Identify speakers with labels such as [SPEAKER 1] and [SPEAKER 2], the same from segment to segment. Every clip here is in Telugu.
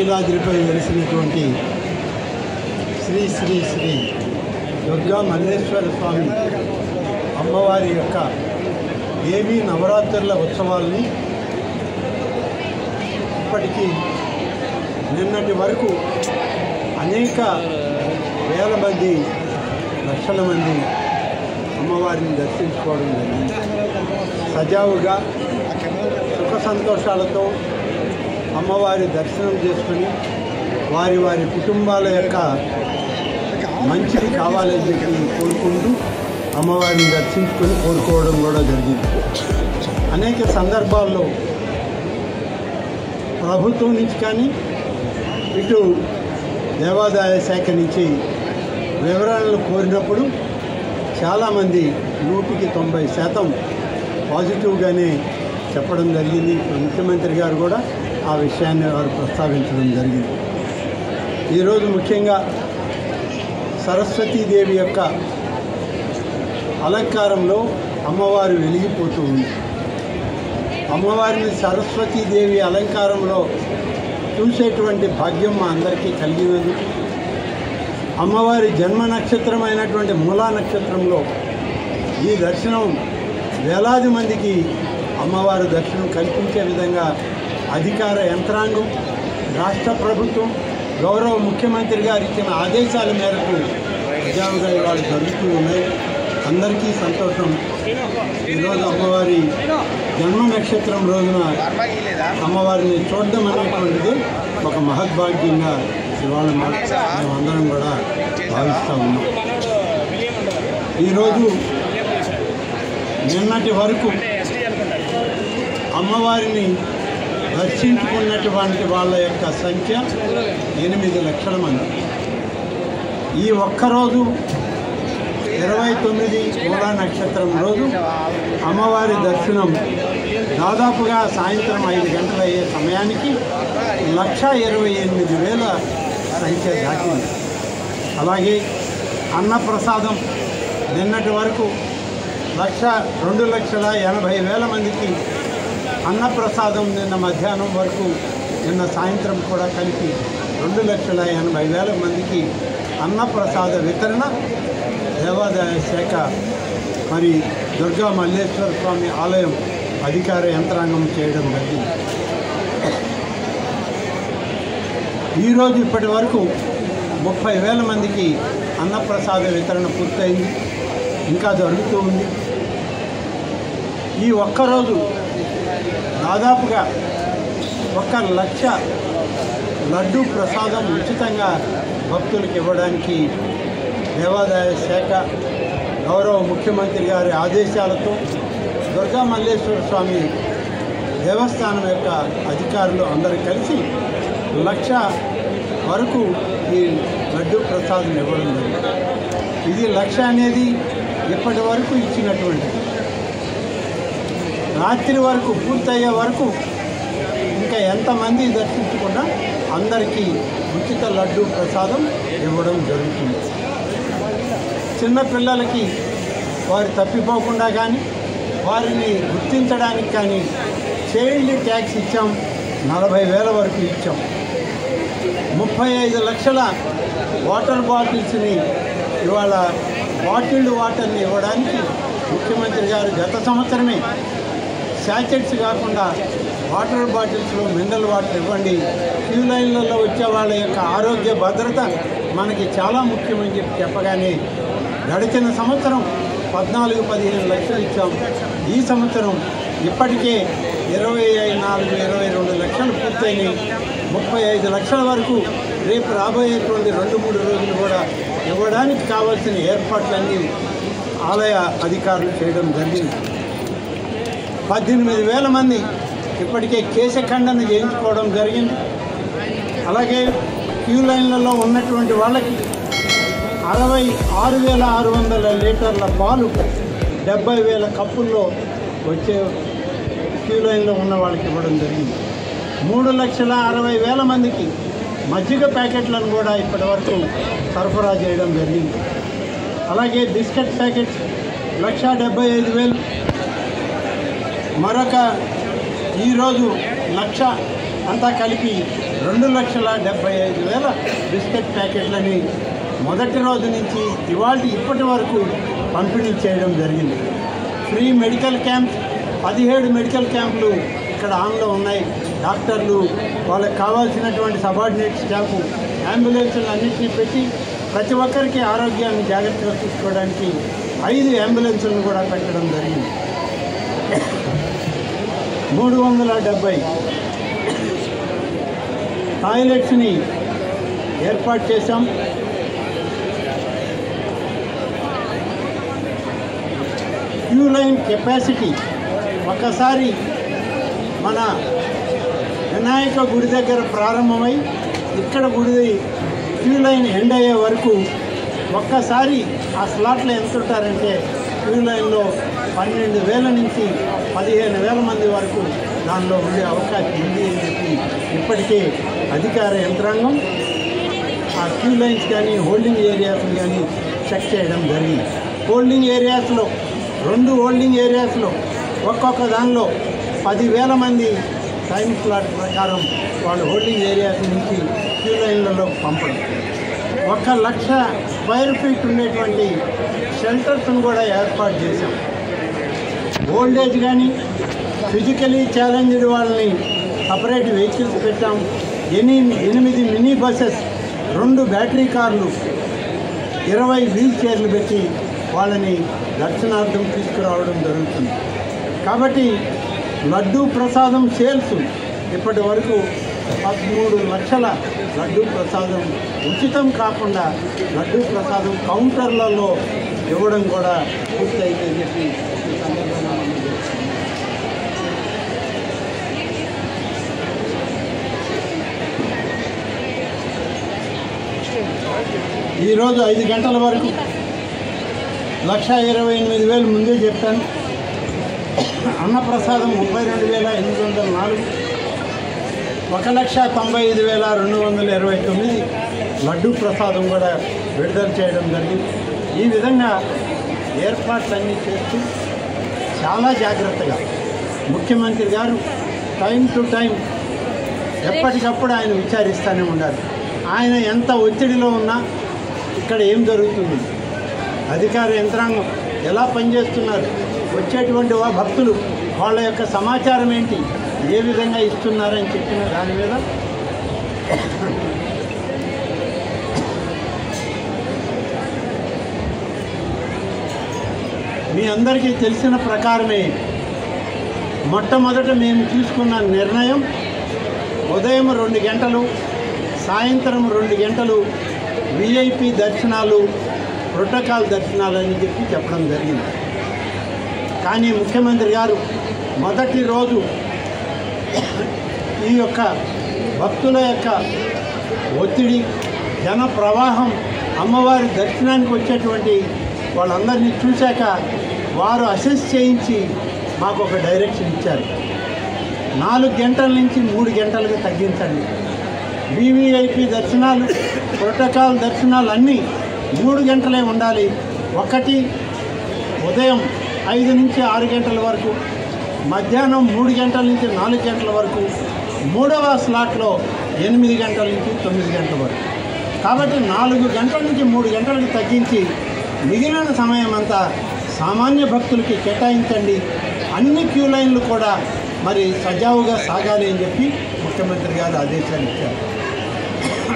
[SPEAKER 1] ఇంద్రకీలాద్రిపై వెలిసినటువంటి శ్రీ శ్రీ శ్రీ దుర్గా మల్లేశ్వర స్వామి అమ్మవారి యొక్క దేవీ నవరాత్రుల ఉత్సవాలని ఇప్పటికీ నిన్నటి వరకు అనేక వేల మంది లక్షల మంది అమ్మవారిని దర్శించుకోవడం జరిగింది. సజావుగా సుఖ సంతోషాలతో అమ్మవారి దర్శనం చేసుకుని వారి వారి కుటుంబాల యొక్క మంచిది కావాలని చెప్పి కోరుకుంటూ అమ్మవారిని దర్శించుకొని కోరుకోవడం కూడా జరిగింది. అనేక సందర్భాల్లో ప్రభుత్వం నుంచి కానీ ఇటు దేవాదాయ శాఖ నుంచి వివరాలను కోరినప్పుడు చాలామంది 100% పాజిటివ్గానే చెప్పడం జరిగింది. ముఖ్యమంత్రి గారు కూడా ఆ విషయాన్ని వారు ప్రస్తావించడం జరిగింది. ఈరోజు ముఖ్యంగా సరస్వతీదేవి యొక్క అలంకారంలో అమ్మవారు వెలిగిపోతూ ఉంది. అమ్మవారిని సరస్వతీదేవి అలంకారంలో చూసేటువంటి భాగ్యం మా అందరికీ కలిగినందుకు అమ్మవారి జన్మ నక్షత్రమైనటువంటి మూలా నక్షత్రంలో ఈ దర్శనం వేలాది మందికి అమ్మవారి దర్శనం కల్పించే విధంగా అధికార యంత్రాంగం, రాష్ట్ర ప్రభుత్వం, గౌరవ ముఖ్యమంత్రి గారు ఇచ్చిన ఆదేశాల మేరకు సజావుగా ఇవాళ జరుగుతూ ఉన్నాయి. అందరికీ సంతోషం. ఈరోజు అమ్మవారి జన్మ నక్షత్రం రోజున అమ్మవారిని చూడడం అనేటువంటిది ఒక మహద్భాగ్యంగా ఇవాళ మేమందరం కూడా భావిస్తూ ఉన్నాం. ఈరోజు నిన్నటి వరకు అమ్మవారిని దర్శించుకున్నటువంటి వాళ్ళ యొక్క సంఖ్య 8 లక్షల మంది. ఈ ఒక్కరోజు 29 మూలా నక్షత్రం రోజు అమ్మవారి దర్శనం దాదాపుగా సాయంత్రం 5 గంటలు అయ్యే సమయానికి 1,28,000 సంఖ్య దాటింది. అలాగే అన్నప్రసాదం నిన్నటి వరకు 2,80,000 మందికి అన్నప్రసాదం నిన్న మధ్యాహ్నం వరకు, నిన్న సాయంత్రం కూడా కలిపి 2,80,000 మందికి అన్నప్రసాద వితరణ దేవాదాయ శాఖ మరి దుర్గా మల్లేశ్వర స్వామి ఆలయం అధికార యంత్రాంగం చేయడం జరిగింది. ఈరోజు ఇప్పటి వరకు 30,000 మందికి అన్నప్రసాద వితరణ పూర్తయింది, ఇంకా జరుగుతూ ఉంది. ఈ ఒక్కరోజు దాదాపుగా 1,00,000 లడ్డూ ప్రసాదం ఉచితంగా భక్తులకు ఇవ్వడానికి దేవాదాయ శాఖ గౌరవ ముఖ్యమంత్రి గారి ఆదేశాలతో దుర్గా మల్లేశ్వర స్వామి దేవస్థానం యొక్క అధికారులు అందరూ కలిసి 1,00,000 వరకు ఈ లడ్డూ ప్రసాదం ఇవ్వడం జరిగింది. ఇది 1,00,000 అనేది ఇప్పటి వరకు ఇచ్చినటువంటి, రాత్రి వరకు పూర్తయ్యే వరకు ఇంకా ఎంతమంది దర్శించుకున్నా అందరికీ ఉచిత లడ్డూ ప్రసాదం ఇవ్వడం జరుగుతుంది. చిన్నపిల్లలకి వారు తప్పిపోకుండా కానీ వారిని గుర్తించడానికి కానీ చైల్డ్ ట్యాక్స్ ఇచ్చాం, 40,000 వరకు ఇచ్చాం. 35 లక్షల వాటర్ బాటిల్స్ని ఇవాళ బాటిల్డ్ వాటర్ని ఇవ్వడానికి ముఖ్యమంత్రి గారు గత సంవత్సరమే శాచెట్స్ కాకుండా వాటర్ బాటిల్స్లో మినరల్ వాటర్ ఇవ్వండి, క్యూ లైన్లలో వచ్చే వాళ్ళ యొక్క ఆరోగ్య భద్రత మనకి చాలా ముఖ్యమని చెప్పగానే గడిచిన సంవత్సరం 14-15 లక్షలు ఇచ్చాం. ఈ సంవత్సరం ఇప్పటికే 24-22 లక్షలు పూర్తయినాయి. 35 లక్షల వరకు రేపు రాబోయేటువంటి 2-3 రోజులు కూడా ఇవ్వడానికి కావాల్సిన ఏర్పాట్లన్నీ ఆలయ అధికారులు చేయడం జరిగింది. 18,000 మంది ఇప్పటికే కేశఖండన చేయించుకోవడం జరిగింది. అలాగే క్యూ లైన్లలో ఉన్నటువంటి వాళ్ళకి 66,600 లీటర్ల పాలు 70,000 కప్పుల్లో వచ్చే క్యూ లైన్లో ఉన్న వాళ్ళకి ఇవ్వడం జరిగింది. 3,60,000 మందికి మజ్జిగ ప్యాకెట్లను కూడా ఇప్పటి వరకు సరఫరా చేయడం జరిగింది. అలాగే బిస్కెట్ ప్యాకెట్స్ 1,75,000, మరొక ఈరోజు 1,00,000 అంతా కలిపి 2,75,000 బిస్కెట్ ప్యాకెట్లని మొదటి రోజు నుంచి ఇప్పటి వరకు పంపిణీ చేయడం జరిగింది. ఫ్రీ మెడికల్ క్యాంప్ 17 మెడికల్ క్యాంపులు ఇక్కడ ఆన్లో ఉన్నాయి. డాక్టర్లు వాళ్ళకి కావాల్సినటువంటి సబార్డినేట్ స్టాఫ్ అంబులెన్సులు అన్నింటినీ పెట్టి ప్రతి ఒక్కరికి ఆరోగ్యాన్ని జాగ్రత్తగా చూసుకోవడానికి 5 అంబులెన్సులను కూడా పెట్టడం జరిగింది. 370 టాయిలెట్స్ని ఏర్పాటు చేశాం. క్యూ లైన్ కెపాసిటీ ఒకసారి మన వినాయక గుడి దగ్గర ప్రారంభమై ఇక్కడ గుడి క్యూ లైన్ ఎండ్ అయ్యే వరకు ఒక్కసారి ఆ స్లాట్లో ఎంత ఉంటారంటే క్యూ లైన్లో 12,000 నుంచి 15,000 మంది వరకు దానిలో ఉండే అవకాశం ఉంది అని చెప్పి ఇప్పటికే అధికార యంత్రాంగం ఆ క్యూ లైన్స్ కానీ హోల్డింగ్ ఏరియాస్ కానీ చెక్ చేయడం జరిగింది. హోల్డింగ్ ఏరియాస్లో 2 హోల్డింగ్ ఏరియాస్లో ఒక్కొక్క దానిలో 10,000 మంది టైం స్లాట్ ప్రకారం వాళ్ళు హోల్డింగ్ ఏరియాస్ నుంచి క్యూ లైన్లలో పంపడం. 1,00,000 స్క్వేర్ ఫీట్ ఉండేటువంటి షెల్టర్స్ను కూడా ఏర్పాటు చేశాం. ఓల్డేజ్ కానీ ఫిజికలీ ఛాలెంజ్డ్ వాళ్ళని సపరేట్ వెహికల్స్ పెట్టాం. 8 మినీ బస్సెస్, 2 బ్యాటరీ కార్లు, 20 వీల్ చైర్లు పెట్టి వాళ్ళని దర్శనార్థం తీసుకురావడం జరుగుతుంది. కాబట్టి లడ్డూ ప్రసాదం సేల్స్ ఇప్పటి వరకు 13 లక్షల లడ్డూ ప్రసాదం ఉచితం కాకుండా లడ్డూ ప్రసాదం కౌంటర్లలో ఇవ్వడం కూడా పూర్తయిందని చెప్పి ఈ సందర్భంగా మనం ఈరోజు 5 గంటల వరకు 1,28,000 ముందే చెప్పాను. అన్నప్రసాదం 32,804, 1,95,229 లడ్డూ ప్రసాదం కూడా విడుదల చేయడం జరిగింది. ఈ విధంగా ఏర్పాట్లన్నీ చేస్తూ చాలా జాగ్రత్తగా ముఖ్యమంత్రి గారు టైం టు టైం ఎప్పటికప్పుడు ఆయన విచారిస్తూనే ఉండాలి. ఆయన ఎంత ఒత్తిడిలో ఉన్నా ఇక్కడ ఏం జరుగుతుంది, అధికార యంత్రాంగం ఎలా పనిచేస్తున్నారు, వచ్చేటువంటి భక్తులు వాళ్ళ యొక్క సమాచారం ఏంటి, ఏ విధంగా ఇస్తున్నారని చెప్పిన దాని మీద మీ అందరికీ తెలిసిన ప్రకారమే మొట్టమొదట మేము తీసుకున్న నిర్ణయం ఉదయం 2 గంటలు, సాయంత్రం 2 గంటలు విఐపి దర్శనాలు, ప్రోటోకాల్ దర్శనాలు అని చెప్పడం జరిగింది. కానీ ముఖ్యమంత్రి గారు మొదటి రోజు ఈ యొక్క భక్తుల యొక్క ఒత్తిడి, జన ప్రవాహం, అమ్మవారి దర్శనానికి వచ్చేటువంటి వాళ్ళందరినీ చూశాక వారు అసెస్ చేయించి మాకు ఒక డైరెక్షన్ ఇచ్చారు. 4 గంటల నుంచి 3 గంటలకు తగ్గించండి. వివిఐపి దర్శనాలు, ప్రోటోకాల్ దర్శనాలు అన్నీ 3 గంటలే ఉండాలి. ఒకటి ఉదయం 5 నుంచి 6 గంటల వరకు, మధ్యాహ్నం 3 గంటల నుంచి 4 గంటల వరకు, 3వ స్లాట్లో 8 గంటల నుంచి 9 గంటల వరకు. కాబట్టి 4 గంటల నుంచి 3 గంటలకు తగ్గించి మిగిలిన సమయం అంతా సామాన్య భక్తులకి కేటాయించండి. అన్ని క్యూ లైన్లు కూడా మరి సజావుగా సాగాలి అని చెప్పి ముఖ్యమంత్రి గారు ఆదేశాలు ఇచ్చారు.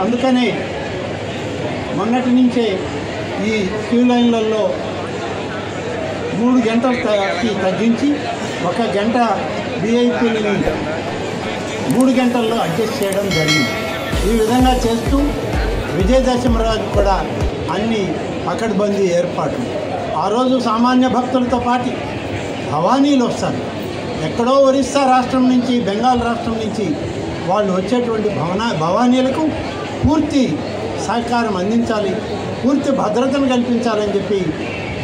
[SPEAKER 1] అందుకనే మొన్నటి నుంచే ఈ క్యూ లైన్లలో 3 గంటలకి తగ్గించి 1 గంట విఐపీని 3 గంటల్లో అడ్జస్ట్ చేయడం జరిగింది. ఈ విధంగా చేస్తూ విజయదశమి రోజు కూడా అన్ని పకడ్బందీ ఏర్పాట్లు. ఆ రోజు సామాన్య భక్తులతో పాటు భవానీలు వస్తారు. ఎక్కడో ఒరిస్సా రాష్ట్రం నుంచి, బెంగాల్ రాష్ట్రం నుంచి వాళ్ళు వచ్చేటువంటి భవానీలకు పూర్తి సహకారం అందించాలి, పూర్తి భద్రతను కల్పించాలని చెప్పి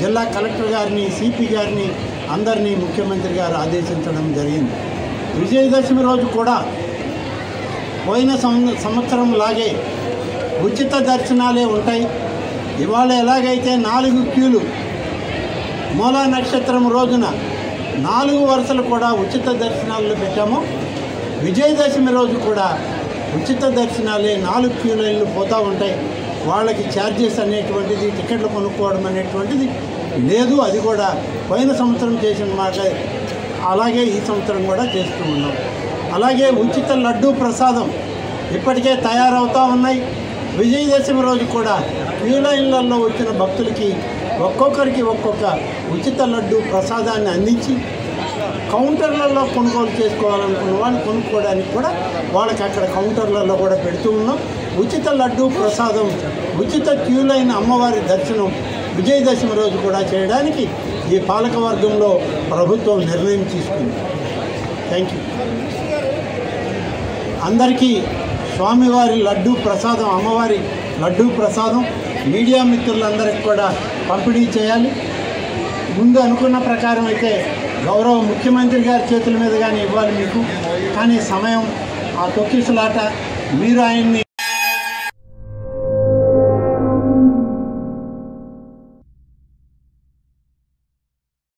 [SPEAKER 1] జిల్లా కలెక్టర్ గారిని, సిపి గారిని అందరినీ ముఖ్యమంత్రి గారు ఆదేశించడం జరిగింది. విజయదశమి రోజు కూడా పోయిన సంవత్సరం లాగే ఉచిత దర్శనాలే ఉంటాయి. ఇవాళ ఎలాగైతే 4 క్యూలు మూలా నక్షత్రం రోజున 4 వరుసలు కూడా ఉచిత దర్శనాలు పెట్టామో, విజయదశమి రోజు కూడా ఉచిత దర్శనాలే 4 క్యూ లైన్లు పోతూ ఉంటాయి. వాళ్ళకి ఛార్జెస్ అనేటువంటిది టికెట్లు కొనుక్కోవడం అనేటువంటిది లేదు. అది కూడా పోయిన సంవత్సరం చేసిన మాట అలాగే ఈ సంవత్సరం కూడా చేస్తూ ఉన్నాం. అలాగే ఉచిత లడ్డూ ప్రసాదం ఇప్పటికే తయారవుతూ ఉన్నాయి. విజయదశమి రోజు కూడా క్యూ లైన్లలో వచ్చిన భక్తులకి ఒక్కొక్కరికి ఒక్కొక్క ఉచిత లడ్డూ ప్రసాదాన్ని అందించి కౌంటర్లలో కొనుగోలు చేసుకోవాలనుకున్న వాళ్ళు కొనుక్కోవడానికి కూడా వాళ్ళకి అక్కడ కౌంటర్లలో కూడా పెడుతూ ఉన్నాం. ఉచిత లడ్డూ ప్రసాదం, ఉచిత క్యూ లైన్ అమ్మవారి దర్శనం విజయదశమి రోజు కూడా చేయడానికి ఈ పాలకవర్గంలో ప్రభుత్వం నిర్ణయం తీసుకుంది. Thank you. అందరికీ స్వామివారి లడ్డూ ప్రసాదం, అమ్మవారి లడ్డూ ప్రసాదం మీడియా మిత్రులందరికీ కూడా పంపిణీ చేయాలి. ముందు అనుకున్న ప్రకారం అయితే గౌరవ ముఖ్యమంత్రి గారి చేతుల మీద కానీ ఇవ్వాలి మీకు. కానీ సమయం ఆ తొక్కిసలాట, మీరు ఆయన్ని